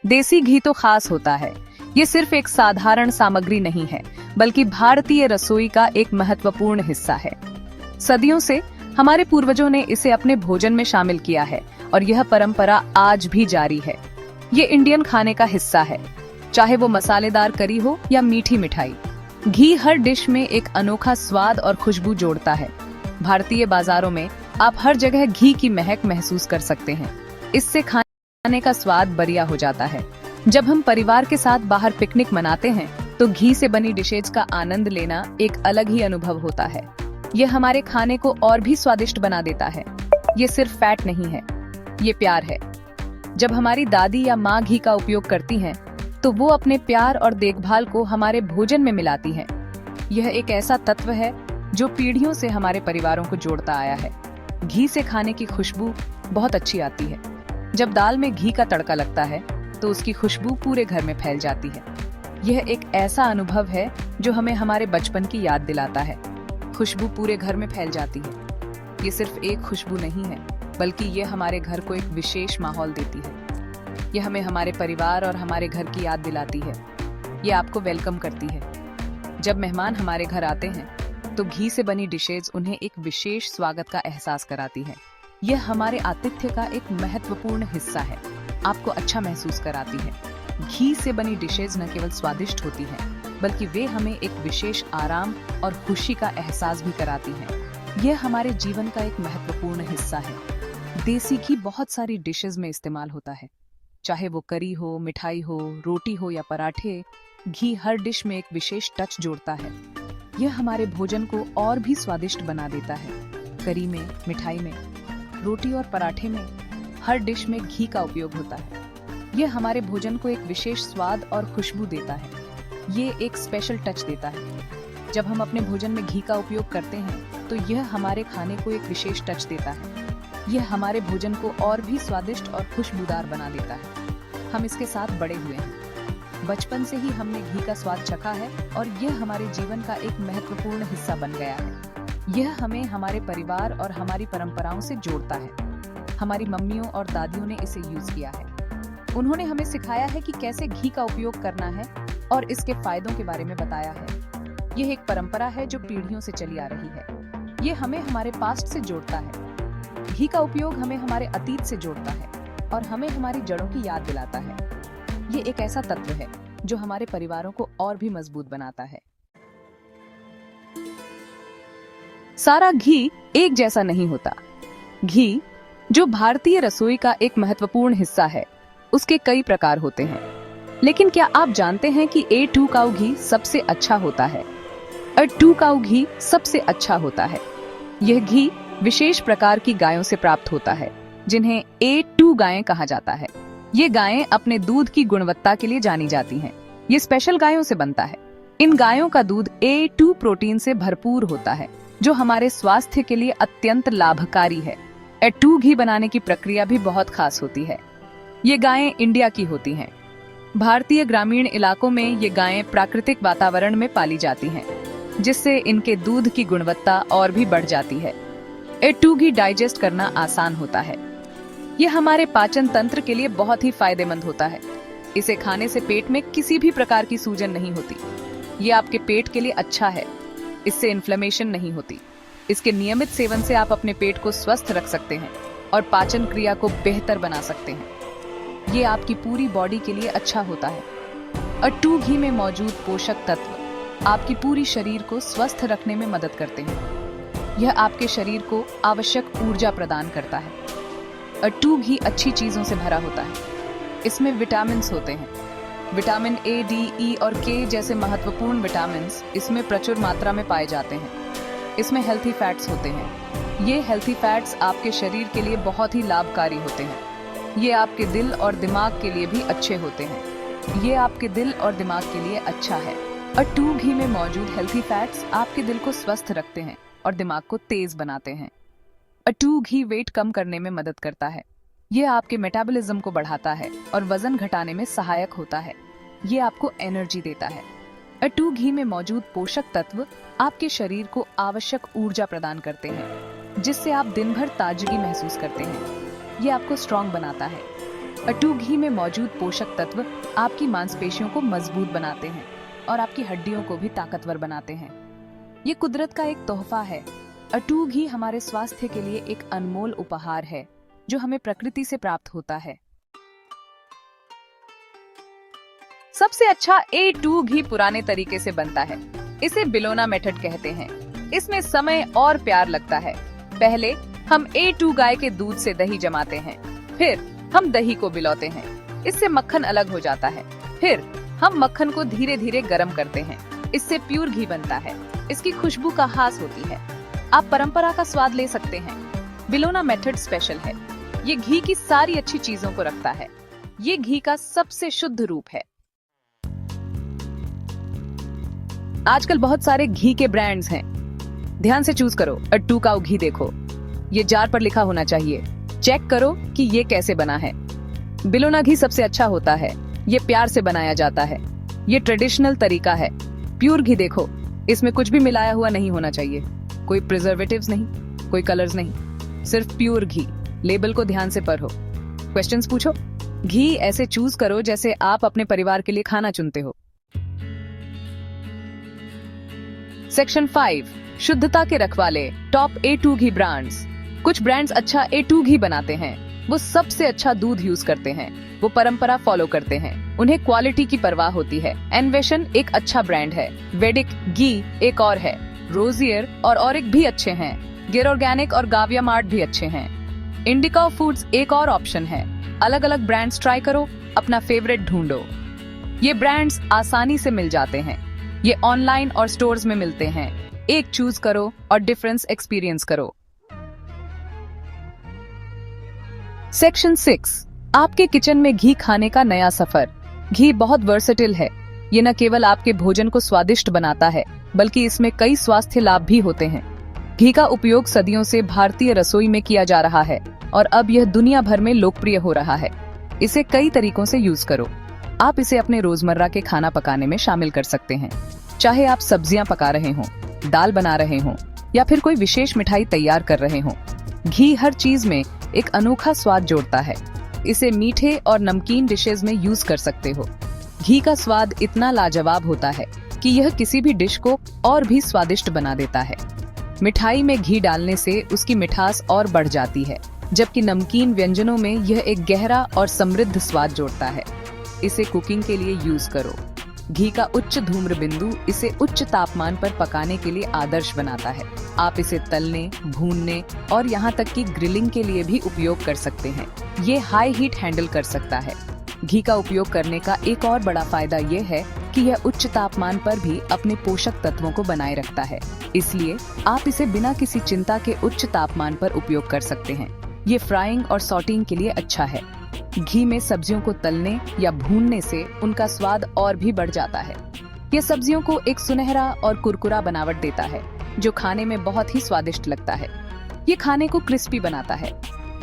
देसी घी तो खास होता है। ये सिर्फ एक साधारण सामग्री नहीं है, बल्कि भारतीय रसोई का एक महत्वपूर्ण हिस्सा है। सदियों से हमारे पूर्वजों ने इसे अपने भोजन में शामिल किया है और यह परंपरा आज भी जारी है। ये इंडियन खाने का हिस्सा है, चाहे वो मसालेदार करी हो या मीठी मिठाई। घी हर डिश में एक अनोखा स्वाद और खुशबू जोड़ता है। भारतीय बाजारों में आप हर जगह घी की महक महसूस कर सकते हैं। इससे खाने का स्वाद बढ़िया हो जाता है। जब हम परिवार के साथ बाहर पिकनिक मनाते हैं तो घी से बनी डिशेज का आनंद लेना एक अलग ही अनुभव होता है। यह हमारे खाने को और भी स्वादिष्ट बना देता है। ये सिर्फ फैट नहीं है, ये प्यार है। जब हमारी दादी या माँ घी का उपयोग करती हैं, तो वो अपने प्यार और देखभाल को हमारे भोजन में मिलाती हैं। यह एक ऐसा तत्व है जो पीढ़ियों से हमारे परिवारों को जोड़ता आया है। घी से खाने की खुशबू बहुत अच्छी आती है। जब दाल में घी का तड़का लगता है तो उसकी खुशबू पूरे घर में फैल जाती है। यह एक ऐसा अनुभव है जो हमें हमारे बचपन की याद दिलाता है। खुशबू पूरे घर में फैल जाती है। ये सिर्फ एक खुशबू नहीं है, बल्कि ये हमारे घर को एक विशेष माहौल देती है। यह हमें हमारे परिवार और हमारे घर की याद दिलाती है। ये आपको वेलकम करती है। जब मेहमान हमारे घर आते हैं तो घी से बनी डिशेज उन्हें एक विशेष स्वागत का एहसास कराती है। यह हमारे आतिथ्य का एक महत्वपूर्ण हिस्सा है, आपको अच्छा महसूस कराती है। घी से बनी डिशेज न केवल स्वादिष्ट होती हैं, बल्कि वे हमें एक विशेष आराम और खुशी का एहसास भी कराती हैं। यह हमारे जीवन का एक महत्वपूर्ण हिस्सा है। देसी घी बहुत सारी डिशेज में इस्तेमाल होता है, चाहे वो करी हो, मिठाई हो, रोटी हो या पराठे। घी हर डिश में एक विशेष टच जोड़ता है। यह हमारे भोजन को और भी स्वादिष्ट बना देता है। करी में, मिठाई में, रोटी और पराठे में हर डिश में घी का उपयोग होता है। यह हमारे भोजन को एक विशेष स्वाद और खुशबू देता है। ये एक स्पेशल टच देता है। जब हम अपने भोजन में घी का उपयोग करते हैं तो यह हमारे खाने को एक विशेष टच देता है। यह हमारे भोजन को और भी स्वादिष्ट और खुशबूदार बना देता है। हम इसके साथ बड़े हुए हैं। बचपन से ही हमने घी का स्वाद चखा है और यह हमारे जीवन का एक महत्वपूर्ण हिस्सा बन गया है। यह हमें हमारे परिवार और हमारी परंपराओं से जोड़ता है। हमारी मम्मियों और दादियों ने इसे यूज किया है। उन्होंने हमें सिखाया है कि कैसे घी का उपयोग करना है और इसके फायदों के बारे में बताया है। यह एक परंपरा है जो पीढ़ियों से चली आ रही है। यह हमें हमारे पास्ट से जोड़ता है। घी का उपयोग हमें हमारे अतीत से जोड़ता है और हमें हमारी जड़ों की याद दिलाता है। ये एक ऐसा तत्व है जो हमारे परिवारों को और भी मजबूत बनाता है। सारा घी एक जैसा नहीं होता। घी, जो भारतीय रसोई का एक महत्वपूर्ण हिस्सा है, उसके कई प्रकार होते हैं। लेकिन क्या आप जानते हैं कि A2 काऊ घी सबसे अच्छा होता है? A2 काऊ घी सबसे अच्छा होता है। यह घी विशेष प्रकार की गायों से प्राप्त होता है, जिन्हें A2 गायें कहा जाता है। ये गायें अपने दूध की गुणवत्ता के लिए जानी जाती हैं। ये स्पेशल गायों से बनता है। इन गायों का दूध A2 प्रोटीन से भरपूर होता है, जो हमारे स्वास्थ्य के लिए अत्यंत लाभकारी है। A2 घी बनाने की प्रक्रिया भी बहुत खास होती है। ये गायें इंडिया की होती हैं। भारतीय ग्रामीण इलाकों में ये गायें प्राकृतिक वातावरण में पाली जाती हैं, जिससे इनके दूध की गुणवत्ता और भी बढ़ जाती है। A2 घी डाइजेस्ट करना आसान होता है। यह हमारे पाचन तंत्र के लिए बहुत ही फायदेमंद होता है। इसे खाने से पेट में किसी भी प्रकार की सूजन नहीं होती। ये आपके पेट के लिए अच्छा है। इससे इन्फ्लेमेशन नहीं होती। इसके नियमित सेवन से आप अपने पेट को स्वस्थ रख सकते हैं और पाचन क्रिया को बेहतर बना सकते हैं। ये आपकी पूरी बॉडी के लिए अच्छा होता है। A2 घी में मौजूद पोषक तत्व आपकी पूरी शरीर को स्वस्थ रखने में मदद करते हैं। यह आपके शरीर को आवश्यक ऊर्जा प्रदान करता है। A2 घी अच्छी चीजों से भरा होता है। इसमें विटामिन होते हैं। विटामिन A, D, E और K जैसे महत्वपूर्ण विटामिन इसमें प्रचुर मात्रा में पाए जाते हैं। इसमें हेल्थी फैट्स होते हैं। ये हेल्थी फैट्स आपके शरीर के लिए बहुत ही लाभकारी होते हैं। ये आपके दिल और दिमाग के लिए भी अच्छे होते हैं। ये आपके दिल और दिमाग के लिए अच्छा है। A2 घी में मौजूद हेल्थी फैट्स आपके दिल को स्वस्थ रखते हैं और दिमाग को तेज बनाते हैं। A2 घी वेट कम करने में मदद करता है। यह आपके मेटाबॉलिज्म को बढ़ाता है और वजन घटाने में सहायक होता है। ये आपको एनर्जी देता है। A2 घी में मौजूद पोषक तत्व आपके शरीर को आवश्यक ऊर्जा प्रदान करते हैं, जिससे आप दिन भर ताजगी महसूस करते हैं। ये आपको स्ट्रॉन्ग बनाता है। अटू घी में मौजूद पोषक तत्व आपकी मांसपेशियों को मजबूत बनाते हैं और आपकी हड्डियों को भी ताकतवर बनाते हैं। ये कुदरत का एक तोहफा है। अटू घी हमारे स्वास्थ्य के लिए एक अनमोल उपहार है जो हमें प्रकृति से प्राप्त होता है। सबसे अच्छा A2 घी पुराने तरीके से बनता है। इसे बिलोना मेथड कहते हैं। इसमें समय और प्यार लगता है। पहले हम A2 गाय के दूध से दही जमाते हैं, फिर हम दही को बिलौते हैं। इससे मक्खन अलग हो जाता है। फिर हम मक्खन को धीरे धीरे गर्म करते हैं। इससे प्योर घी बनता है। इसकी खुशबू का खास होती है। आप परंपरा का स्वाद ले सकते हैं। बिलोना मेथड स्पेशल है। ये घी की सारी अच्छी चीजों को रखता है। ये घी का सबसे शुद्ध रूप है। आजकल बहुत सारे घी के ब्रांड्स हैं। ध्यान से चूज करो। अट्टू काऊ घी देखो, ये जार पर लिखा होना चाहिए। चेक करो कि ये कैसे बना है। बिलोना घी सबसे अच्छा होता है। ये प्यार से बनाया जाता है। ये ट्रेडिशनल तरीका है। प्योर घी देखो, इसमें कुछ भी मिलाया हुआ नहीं होना चाहिए। कोई प्रिजर्वेटिव्स नहीं, कोई कलर्स नहीं, सिर्फ प्योर घी। लेबल को ध्यान से पढ़ो। क्वेश्चंस पूछो। घी ऐसे चूज करो जैसे आप अपने परिवार के लिए खाना चुनते हो। सेक्शन 5, शुद्धता के रखवाले, टॉप A2 घी ब्रांड्स। कुछ ब्रांड्स अच्छा A2 घी बनाते हैं। वो सबसे अच्छा दूध यूज करते हैं। वो परंपरा फॉलो करते हैं। उन्हें क्वालिटी की परवाह होती है। एनवेशन एक अच्छा ब्रांड है। वेडिक घी एक और है। रोजियर और ऑरिक भी अच्छे हैं। गिर ऑर्गेनिक और गाविया मार्ट भी अच्छे हैं। इंडिका फूड्स एक और ऑप्शन है। अलग अलग ब्रांड्स ट्राई करो, अपना फेवरेट ढूंढो। ये ब्रांड्स आसानी से मिल जाते हैं। ये ऑनलाइन और स्टोर्स में मिलते हैं। एक चूज करो और डिफरेंस एक्सपीरियंस करो। सेक्शन 6, आपके किचन में घी खाने का नया सफर। घी बहुत वर्सेटिल है। ये न केवल आपके भोजन को स्वादिष्ट बनाता है, बल्कि इसमें कई स्वास्थ्य लाभ भी होते हैं। घी का उपयोग सदियों से भारतीय रसोई में किया जा रहा है और अब यह दुनिया भर में लोकप्रिय हो रहा है। इसे कई तरीकों से यूज करो। आप इसे अपने रोजमर्रा के खाना पकाने में शामिल कर सकते हैं। चाहे आप सब्जियां पका रहे हों, दाल बना रहे हों या फिर कोई विशेष मिठाई तैयार कर रहे हों, घी हर चीज में एक अनोखा स्वाद जोड़ता है। इसे मीठे और नमकीन डिशेज में यूज कर सकते हो। घी का स्वाद इतना लाजवाब होता है कि यह किसी भी डिश को और भी स्वादिष्ट बना देता है। मिठाई में घी डालने से उसकी मिठास और बढ़ जाती है, जबकि नमकीन व्यंजनों में यह एक गहरा और समृद्ध स्वाद जोड़ता है। इसे कुकिंग के लिए यूज करो। घी का उच्च धूम्र बिंदु इसे उच्च तापमान पर पकाने के लिए आदर्श बनाता है। आप इसे तलने, भूनने और यहाँ तक कि ग्रिलिंग के लिए भी उपयोग कर सकते हैं। ये हाई हीट हैंडल कर सकता है। घी का उपयोग करने का एक और बड़ा फायदा ये है कि यह उच्च तापमान पर भी अपने पोषक तत्वों को बनाए रखता है। इसलिए आप इसे बिना किसी चिंता के उच्च तापमान पर उपयोग कर सकते हैं। ये फ्राइंग और सॉटिंग के लिए अच्छा है। घी में सब्जियों को तलने या भूनने से उनका स्वाद और भी बढ़ जाता है। यह सब्जियों को एक सुनहरा और कुरकुरा बनावट देता है, जो खाने में बहुत ही स्वादिष्ट लगता है। ये खाने को क्रिस्पी बनाता है।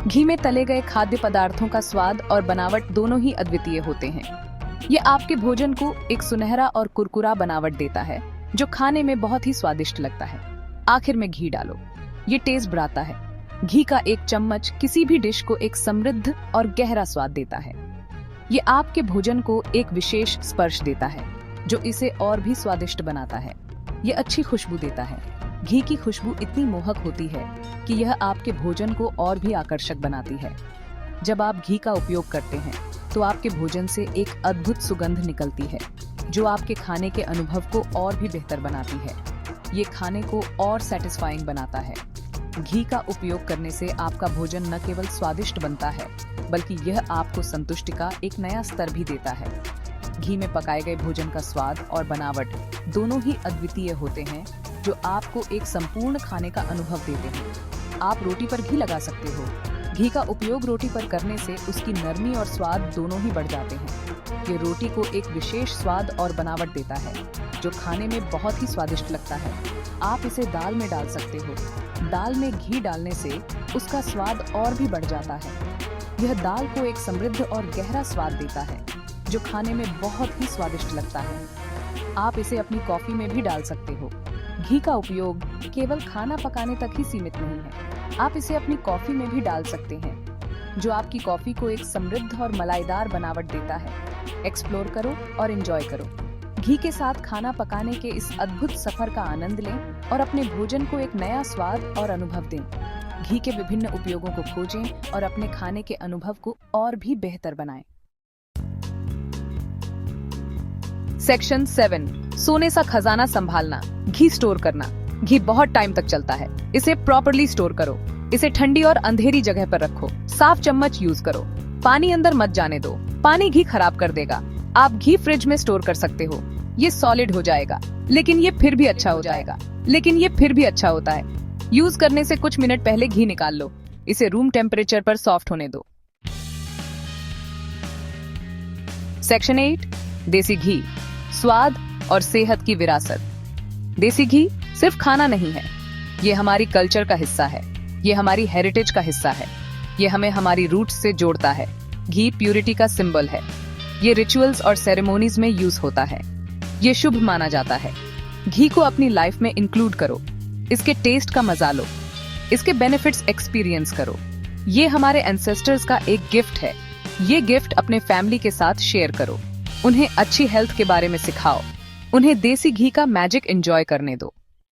घी में तले गए खाद्य पदार्थों का स्वाद और बनावट दोनों ही अद्वितीय होते हैं। ये आपके भोजन को एक सुनहरा और कुरकुरा बनावट देता है, जो खाने में बहुत ही स्वादिष्ट लगता है। आखिर में घी डालो। ये टेस्ट बढ़ाता है। घी का एक चम्मच किसी भी डिश को एक समृद्ध और गहरा स्वाद देता है। ये आपके भोजन को एक विशेष स्पर्श देता है, जो इसे और भी स्वादिष्ट बनाता है। ये अच्छी खुशबू देता है। घी की खुशबू इतनी मोहक होती है कि यह आपके भोजन को और भी आकर्षक बनाती है। जब आप घी का उपयोग करते हैं, तो आपके भोजन से एक अद्भुत सुगंध निकलती है, जो आपके खाने के अनुभव को और भी बेहतर बनाती है। ये खाने को और सेटिस्फाइंग बनाता है। घी का उपयोग करने से आपका भोजन न केवल स्वादिष्ट बनता है, बल्कि यह आपको संतुष्टि का एक नया स्तर भी देता है। घी में पकाए गए भोजन का स्वाद और बनावट दोनों ही अद्वितीय होते हैं, जो आपको एक संपूर्ण खाने का अनुभव देते हैं। आप रोटी पर घी लगा सकते हो। घी का उपयोग रोटी पर करने से उसकी नरमी और स्वाद दोनों ही बढ़ जाते हैं। ये रोटी को एक विशेष स्वाद और बनावट देता है, जो खाने में बहुत ही स्वादिष्ट लगता है। आप इसे दाल में डाल सकते हो। दाल में घी डालने से उसका स्वाद और भी बढ़ जाता है। यह दाल को एक समृद्ध और गहरा स्वाद देता है, जो खाने में बहुत ही स्वादिष्ट लगता है। आप इसे अपनी कॉफी में भी डाल सकते हो। घी का उपयोग केवल खाना पकाने तक ही सीमित नहीं है। आप इसे अपनी कॉफी में भी डाल सकते हैं। जो आपकी कॉफी को एक समृद्ध और मलाईदार बनावट देता है। एक्सप्लोर करो और एंजॉय करो। घी के साथ खाना पकाने के इस अद्भुत सफर का आनंद लें और अपने भोजन को एक नया स्वाद और अनुभव दें। घी के विभिन्न उपयोगों को खोजें और अपने खाने के अनुभव को और भी बेहतर बनाएं। सेक्शन 7, सोने सा खजाना संभालना। घी स्टोर करना। घी बहुत टाइम तक चलता है, इसे प्रॉपर्ली स्टोर करो। इसे ठंडी और अंधेरी जगह पर रखो। साफ चम्मच यूज करो। पानी अंदर मत जाने दो, पानी घी खराब कर देगा। आप घी फ्रिज में स्टोर कर सकते हो, ये सॉलिड हो जाएगा, लेकिन ये फिर भी अच्छा होता है। यूज करने से कुछ मिनट पहले घी निकाल लो। इसे रूम टेम्परेचर पर सॉफ्ट होने दो। सेक्शन 8, देसी घी, स्वाद और सेहत की विरासत। देसी घी सिर्फ खाना नहीं है, ये हमारी कल्चर का हिस्सा है, ये हमारी हेरिटेज का हिस्सा है, ये हमें हमारी रूट्स से जोड़ता है। घी प्यूरिटी का सिंबल है, ये रिचुअल्स और सेरेमोनीज में यूज होता है, ये शुभ माना जाता है। घी को अपनी लाइफ में इंक्लूड करो, इसके टेस्ट का मजा लो, इसके बेनिफिट्स एक्सपीरियंस करो। ये हमारे एंसेस्टर्स का एक गिफ्ट है। ये गिफ्ट अपने फैमिली के साथ शेयर करो, उन्हें अच्छी हेल्थ के बारे में सिखाओ, उन्हें देसी घी का मैजिक एंजॉय करने दो।